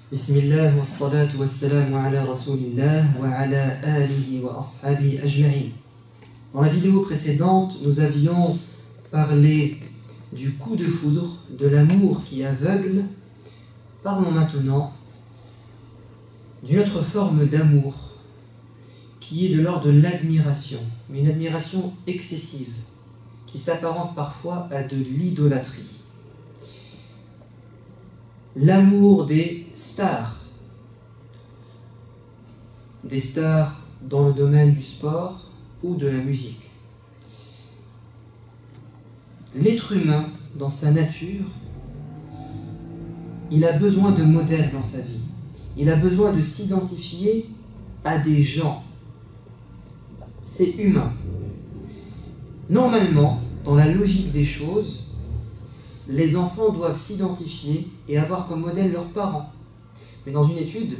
Bismillah wa salatu wa salamu ala rasulillah wa ala alihi wa ashabi ajma'in. Dans la vidéo précédente, nous avions parlé du coup de foudre, de l'amour qui aveugle. Parlons maintenant d'une autre forme d'amour qui est de l'ordre de l'admiration, mais une admiration excessive qui s'apparente parfois à de l'idolâtrie. L'amour des stars dans le domaine du sport ou de la musique. L'être humain, dans sa nature, il a besoin de modèles dans sa vie. Il a besoin de s'identifier à des gens. C'est humain. Normalement, dans la logique des choses, les enfants doivent s'identifier et avoir comme modèle leurs parents. Mais dans une étude,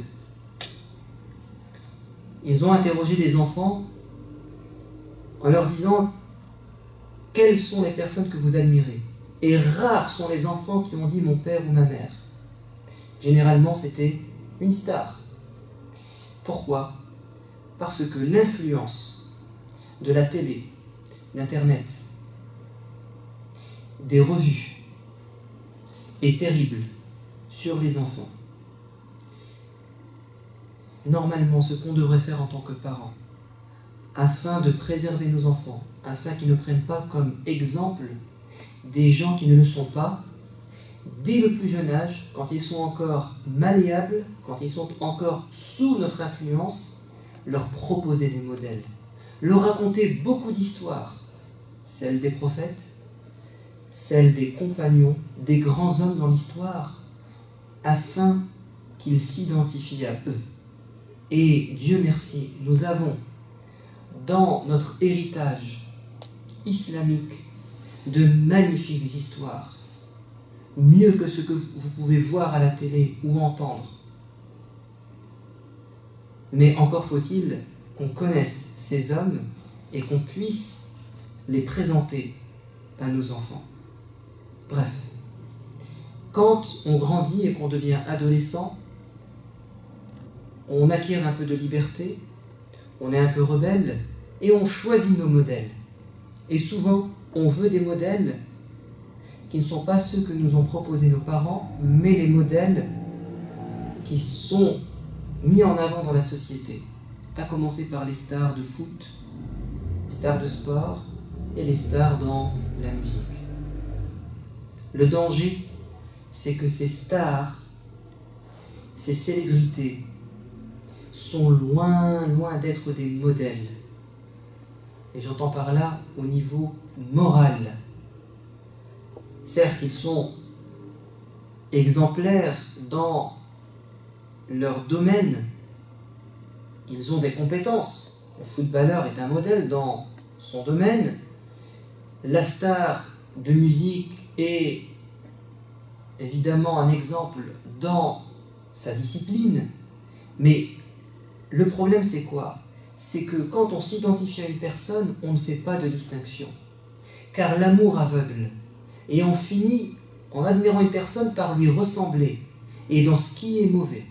ils ont interrogé des enfants en leur disant « Quelles sont les personnes que vous admirez ?» Et rares sont les enfants qui ont dit « mon père ou ma mère ». Généralement, c'était une star. Pourquoi? Parce que l'influence de la télé, d'Internet, des revues, est terrible sur les enfants. Normalement, ce qu'on devrait faire en tant que parents, afin de préserver nos enfants, afin qu'ils ne prennent pas comme exemple des gens qui ne le sont pas, dès le plus jeune âge, quand ils sont encore malléables, quand ils sont encore sous notre influence, leur proposer des modèles, leur raconter beaucoup d'histoires, celles des prophètes, celles des compagnons, des grands hommes dans l'histoire, afin qu'ils s'identifient à eux. Et Dieu merci, nous avons dans notre héritage islamique de magnifiques histoires, mieux que ce que vous pouvez voir à la télé ou entendre. Mais encore faut-il qu'on connaisse ces hommes et qu'on puisse les présenter à nos enfants. Bref, quand on grandit et qu'on devient adolescent, on acquiert un peu de liberté, on est un peu rebelle et on choisit nos modèles. Et souvent, on veut des modèles qui ne sont pas ceux que nous ont proposés nos parents, mais les modèles qui sont mis en avant dans la société, à commencer par les stars de foot, les stars de sport et les stars dans la musique. Le danger, c'est que ces stars, ces célébrités, sont loin d'être des modèles. Et j'entends par là au niveau moral. Certes, ils sont exemplaires dans leur domaine. Ils ont des compétences. Le footballeur est un modèle dans son domaine. La star de musique est évidemment un exemple dans sa discipline. Mais le problème, c'est quoi? C'est que quand on s'identifie à une personne, on ne fait pas de distinction. Car l'amour aveugle. Et on finit, en admirant une personne, par lui ressembler. Et dans ce qui est mauvais.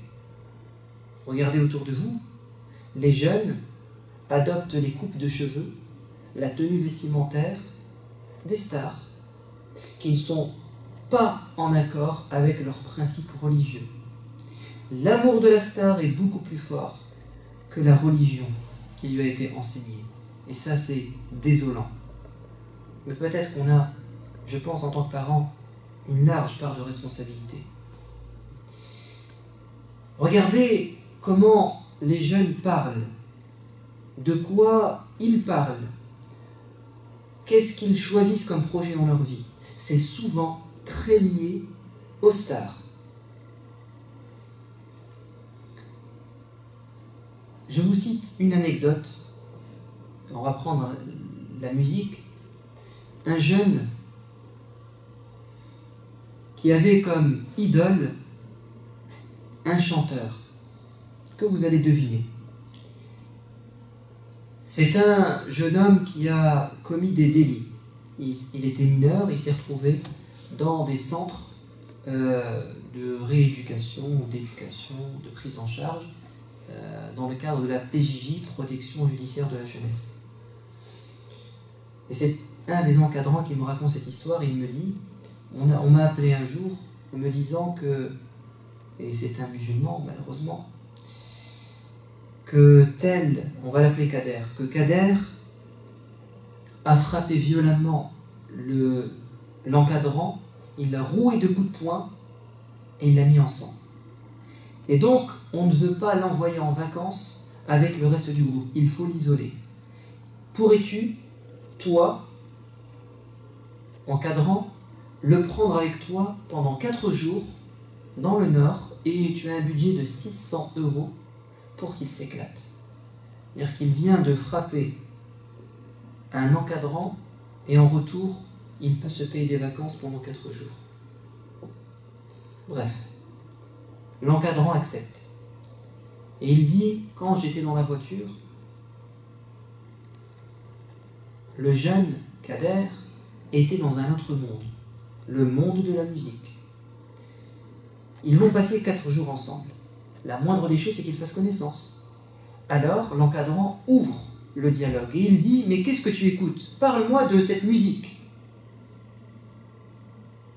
Regardez autour de vous, les jeunes adoptent les coupes de cheveux, la tenue vestimentaire des stars, qui ne sont pas en accord avec leurs principes religieux. L'amour de la star est beaucoup plus fort que la religion qui lui a été enseignée. Et ça, c'est désolant. Mais peut-être qu'on a, je pense en tant que parent, une large part de responsabilité. Regardez comment les jeunes parlent, de quoi ils parlent, qu'est-ce qu'ils choisissent comme projet dans leur vie. C'est souvent très lié aux stars. Je vous cite une anecdote, on va prendre la musique. Un jeune qui avait comme idole un chanteur, que vous allez deviner. C'est un jeune homme qui a commis des Il était mineur, il s'est retrouvé dans des centres de de rééducation ou d'éducation, de prise en charge dans le cadre de la PJJ, protection judiciaire de la jeunesse. Et c'est un des encadrants qui me raconte cette histoire, il me dit, on m'a appelé un jour en me disant que, et c'est un musulman malheureusement, que tel, on va l'appeler Kader, que Kader a frappé violemment l'encadrant, il l'a roué de coups de poing et il l'a mis en sang. Et donc, on ne veut pas l'envoyer en vacances avec le reste du groupe, il faut l'isoler. Pourrais-tu, toi, encadrant, le prendre avec toi pendant 4 jours dans le Nord et tu as un budget de 600 € pour qu'il s'éclate. C'est-à-dire qu'il vient de frapper un encadrant et en retour, il peut se payer des vacances pendant 4 jours. Bref, l'encadrant accepte. Et il dit, quand j'étais dans la voiture, le jeune Kader était dans un autre monde, le monde de la musique. Ils vont passer 4 jours ensemble. La moindre des choses, c'est qu'ils fassent connaissance. Alors, l'encadrant ouvre le dialogue et il dit, mais qu'est-ce que tu écoutes? Parle-moi de cette musique.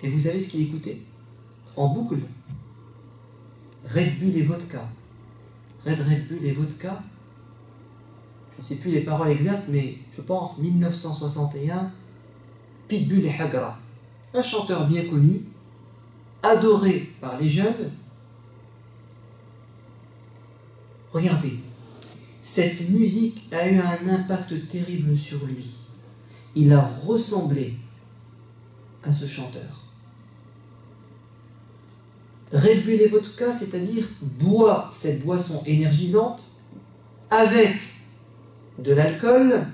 Et vous savez ce qu'il écoutait? En boucle. Red Bull et vodka. Red Bull et vodka. Je ne sais plus les paroles exactes, mais je pense 1961, Pitbull et Hagra. Un chanteur bien connu, adoré par les jeunes. Regardez, cette musique a eu un impact terrible sur lui. Il a ressemblé à ce chanteur. Red Bull et vodka, c'est-à-dire bois cette boisson énergisante avec de l'alcool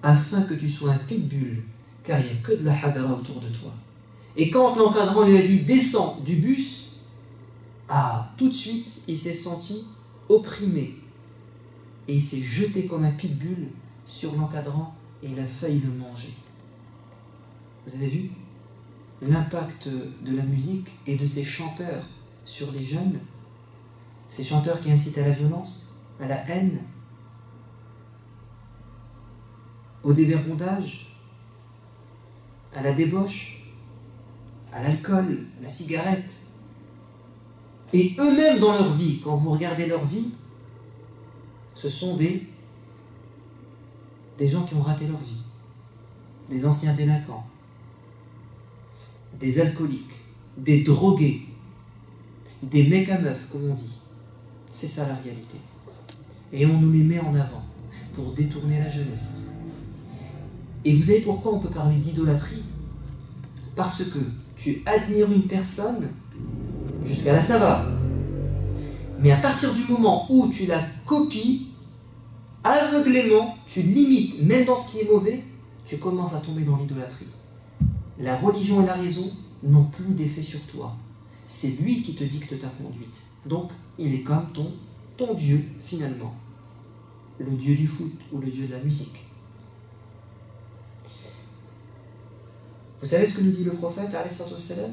afin que tu sois un pitbull, car il n'y a que de la hagra autour de toi. Et quand l'encadrant lui a dit « descends du bus », tout de suite, il s'est senti opprimé. Et il s'est jeté comme un pitbull sur l'encadrant et il a failli le manger. Vous avez vu l'impact de la musique et de ces chanteurs sur les jeunes, ces chanteurs qui incitent à la violence, à la haine, au dévergondage, à la débauche, à l'alcool, à la cigarette. Et eux-mêmes dans leur vie, quand vous regardez leur vie, ce sont des gens qui ont raté leur vie, des anciens délinquants, des alcooliques, des drogués, des mecs à meufs, comme on dit. C'est ça la réalité. Et on nous les met en avant pour détourner la jeunesse. Et vous savez pourquoi on peut parler d'idolâtrie? Parce que tu admires une personne, jusqu'à là ça va. Mais à partir du moment où tu la copies, aveuglément, tu limites, même dans ce qui est mauvais, tu commences à tomber dans l'idolâtrie. La religion et la raison n'ont plus d'effet sur toi. C'est lui qui te dicte ta conduite. Donc, il est comme ton Dieu, finalement. Le Dieu du foot ou le Dieu de la musique. Vous savez ce que nous dit le prophète, alayhi salam ?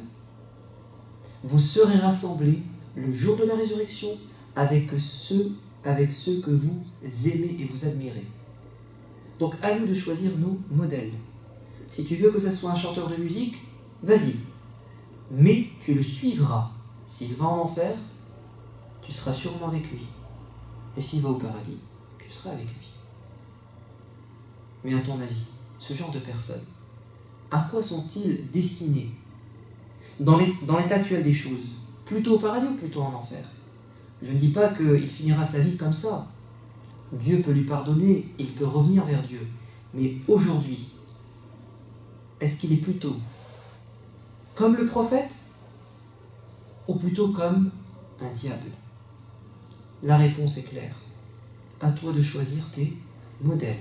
Vous serez rassemblés le jour de la résurrection avec ceux que vous aimez et vous admirez. Donc, à nous de choisir nos modèles. Si tu veux que ça soit un chanteur de musique, vas-y. Mais tu le suivras. S'il va en enfer, tu seras sûrement avec lui. Et s'il va au paradis, tu seras avec lui. Mais à ton avis, ce genre de personnes, à quoi sont-ils destinés dans l'état actuel des choses? Plutôt au paradis ou plutôt en enfer? Je ne dis pas qu'il finira sa vie comme ça. Dieu peut lui pardonner, il peut revenir vers Dieu. Mais aujourd'hui, est-ce qu'il est plutôt comme le prophète ou plutôt comme un diable? La réponse est claire. À toi de choisir tes modèles.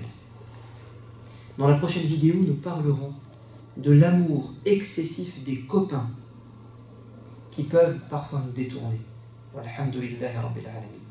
Dans la prochaine vidéo, nous parlerons de l'amour excessif des copains qui peuvent parfois nous détourner. Walhamdulillahi Rabbil Alamin.